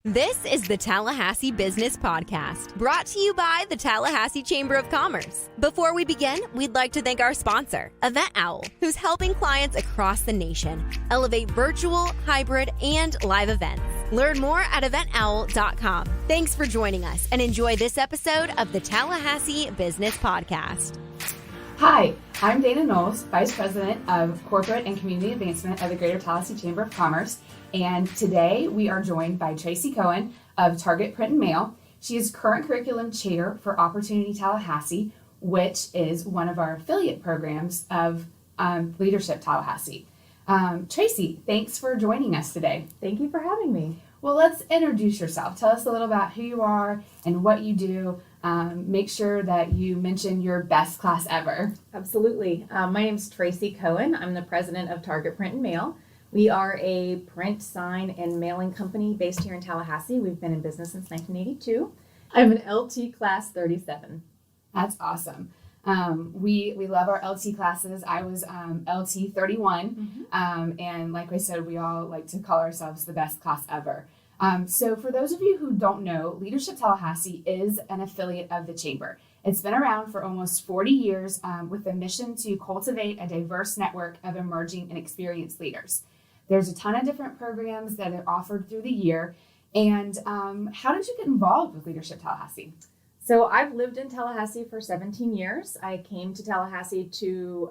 This is the Tallahassee Business Podcast, brought to you by the Tallahassee Chamber of Commerce. Before we begin, we'd like to thank our sponsor, Event Owl, who's helping clients across the nation elevate virtual, hybrid, and live events. Learn more at eventowl.com. Thanks for joining us and enjoy this episode of the Tallahassee Business Podcast. Hi, I'm Dana Knowles, Vice President of Corporate and Community Advancement of the Greater Tallahassee Chamber of Commerce. And today we are joined by Tracey Cohen of Target Print and Mail. She is current curriculum chair for Opportunity Tallahassee, which is one of our affiliate programs of Leadership Tallahassee. Tracey, thanks for joining us today. Thank you for having me. Well, let's introduce yourself. Tell us a little about who you are and what you do. Make sure that you mention your best class ever. Absolutely. My name is Tracey Cohen. I'm the president of Target Print and Mail. We are a print, sign, and mailing company based here in Tallahassee. We've been in business since 1982. I'm an LT class 37. That's awesome. We love our LT classes. I was LT 31, and like I said, we all like to call ourselves the best class ever. So for those of you who don't know, Leadership Tallahassee is an affiliate of the Chamber. It's been around for almost 40 years with a mission to cultivate a diverse network of emerging and experienced leaders. There's a ton of different programs that are offered through the year. And how did you get involved with Leadership Tallahassee? So I've lived in Tallahassee for 17 years. I came to Tallahassee to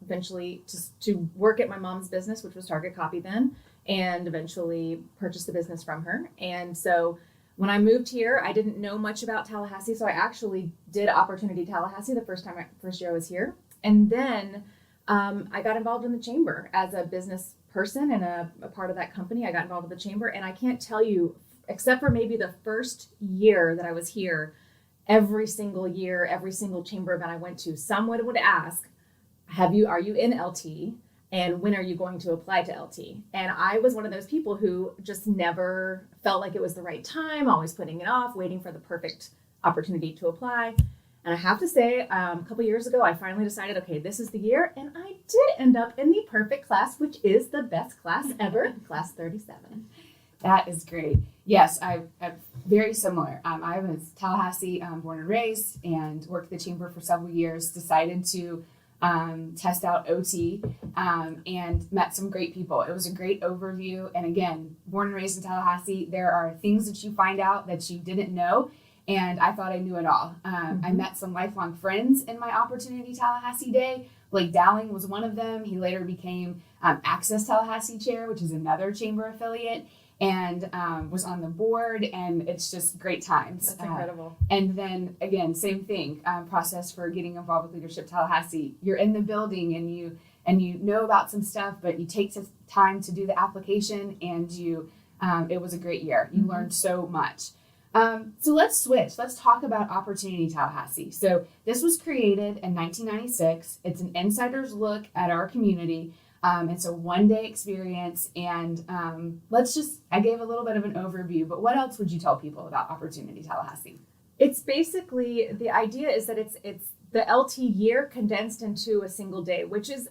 eventually to work at my mom's business, which was Target Copy then, and eventually purchased the business from her. And so when I moved here, I didn't know much about Tallahassee. So I actually did Opportunity Tallahassee the first year I was here. And then I got involved in the Chamber as a business person and a part of that company. I got involved with the Chamber, and I can't tell you, except for maybe the first year that I was here, every single year, every single Chamber event I went to, someone would ask, are you in LT? And when are you going to apply to LT? And I was one of those people who just never felt like it was the right time, always putting it off, waiting for the perfect opportunity to apply. And I have to say, a couple years ago, I finally decided, okay, this is the year. And I did end up in the perfect class, which is the best class ever, class 37. That is great. Yes, I'm very similar. I was Tallahassee born and raised and worked at the Chamber for several years, decided to test out OT and met some great people. It was a great overview. And again, born and raised in Tallahassee, there are things that you find out that you didn't know. And I thought I knew it all. I met some lifelong friends in my Opportunity Tallahassee day. Blake Dowling was one of them. He later became Access Tallahassee chair, which is another Chamber affiliate, and was on the board. And it's just great times. That's incredible. And then again, same thing, process for getting involved with Leadership Tallahassee. You're in the building and you know about some stuff, but you take some time to do the application, and it was a great year. You learned so much. So let's switch. Let's talk about Opportunity Tallahassee. So this was created in 1996. It's an insider's look at our community. It's a one-day experience. And I gave a little bit of an overview, but what else would you tell people about Opportunity Tallahassee? It's basically, the idea is that it's the LT year condensed into a single day, which is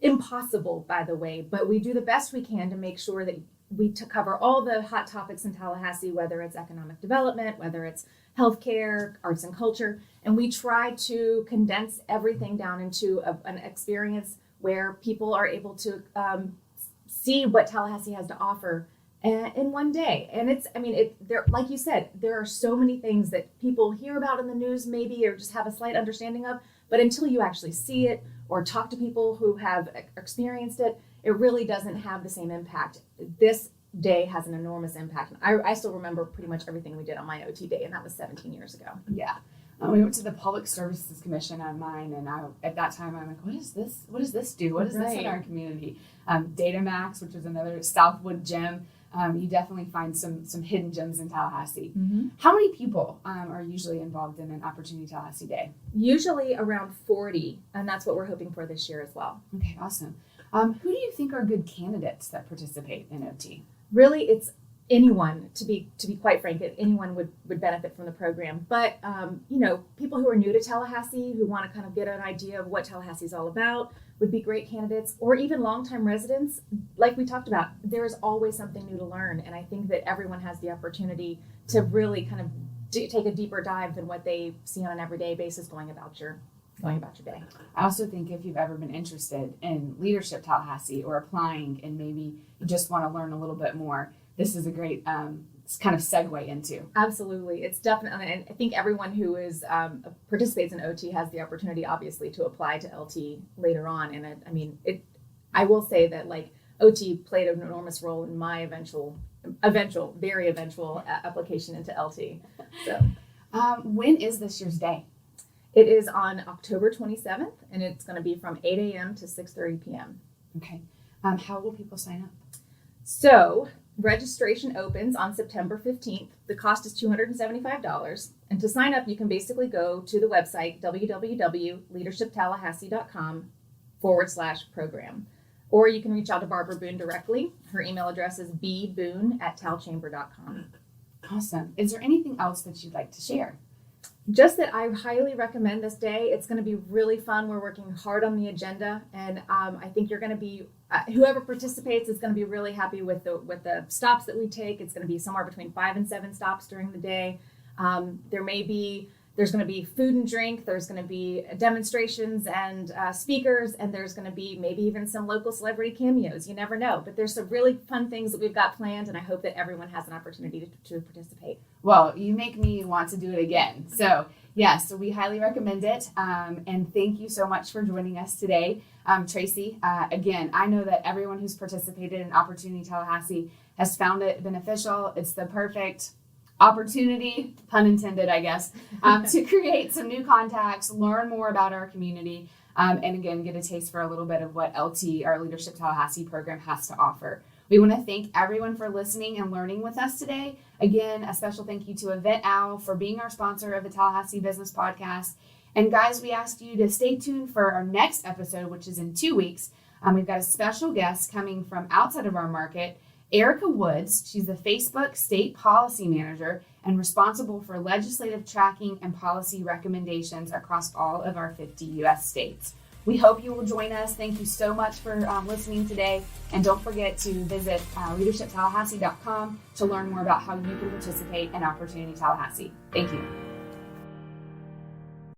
impossible, by the way, but we do the best we can to make sure that we cover all the hot topics in Tallahassee, whether it's economic development, whether it's healthcare, arts and culture, and we try to condense everything down into an experience where people are able to see what Tallahassee has to offer in one day. And there, like you said, there are so many things that people hear about in the news maybe, or just have a slight understanding of, but until you actually see it or talk to people who have experienced it, it really doesn't have the same impact. This day has an enormous impact. I still remember pretty much everything we did on my OT day, and that was 17 years ago. Yeah. We went to the Public Services Commission on mine, and at that time, I'm like, what is this? What does this do? What is this in our community? Datamax, which is another Southwood gem. You definitely find some hidden gems in Tallahassee. Mm-hmm. How many people are usually involved in an Opportunity Tallahassee day? Usually around 40, and that's what we're hoping for this year as well. Okay, awesome. Who do you think are good candidates that participate in OT? Really, it's anyone, to be quite frank, anyone would benefit from the program. But, people who are new to Tallahassee, who want to kind of get an idea of what Tallahassee is all about, would be great candidates, or even longtime residents. Like we talked about, there is always something new to learn. And I think that everyone has the opportunity to really kind of take a deeper dive than what they see on an everyday basis going about your day. I also think if you've ever been interested in Leadership Tallahassee or applying and maybe you just want to learn a little bit more, this is a great kind of segue into. Absolutely. It's definitely, and I think everyone who is participates in OT has the opportunity, obviously, to apply to LT later on. And I will say that like OT played an enormous role in my very eventual application into LT. So, when is this year's day? It is on October 27th, and it's going to be from 8 a.m. to 6:30 p.m. Okay. How will people sign up? So registration opens on September 15th. The cost is $275. And to sign up, you can basically go to the website, www.leadershiptallahassee.com/program. Or you can reach out to Barbara Boone directly. Her email address is bboone@talchamber.com. Awesome. Is there anything else that you'd like to share? Just that I highly recommend this day. It's going to be really fun. We're working hard on the agenda, and I think you're going to be, whoever participates is going to be really happy with the stops that we take. It's going to be somewhere between 5 and 7 stops during the day. There's going to be food and drink. There's going to be demonstrations and speakers, and there's going to be maybe even some local celebrity cameos. You never know, but there's some really fun things that we've got planned, and I hope that everyone has an opportunity to participate. Well, you make me want to do it again. So yes, we highly recommend it. And thank you so much for joining us today. Tracey, again, I know that everyone who's participated in Opportunity Tallahassee has found it beneficial. It's the perfect opportunity, pun intended, I guess, to create some new contacts, learn more about our community, and again, get a taste for a little bit of what LT, our Leadership Tallahassee program, has to offer. We want to thank everyone for listening and learning with us today. Again, a special thank you to Event Owl for being our sponsor of the Tallahassee Business Podcast. And guys, we asked you to stay tuned for our next episode, which is in 2 weeks. We've got a special guest coming from outside of our market, Erica Woods. She's the Facebook State Policy Manager and responsible for legislative tracking and policy recommendations across all of our 50 U.S. states. We hope you will join us. Thank you so much for listening today. And don't forget to visit leadershiptallahassee.com to learn more about how you can participate in Opportunity Tallahassee. Thank you.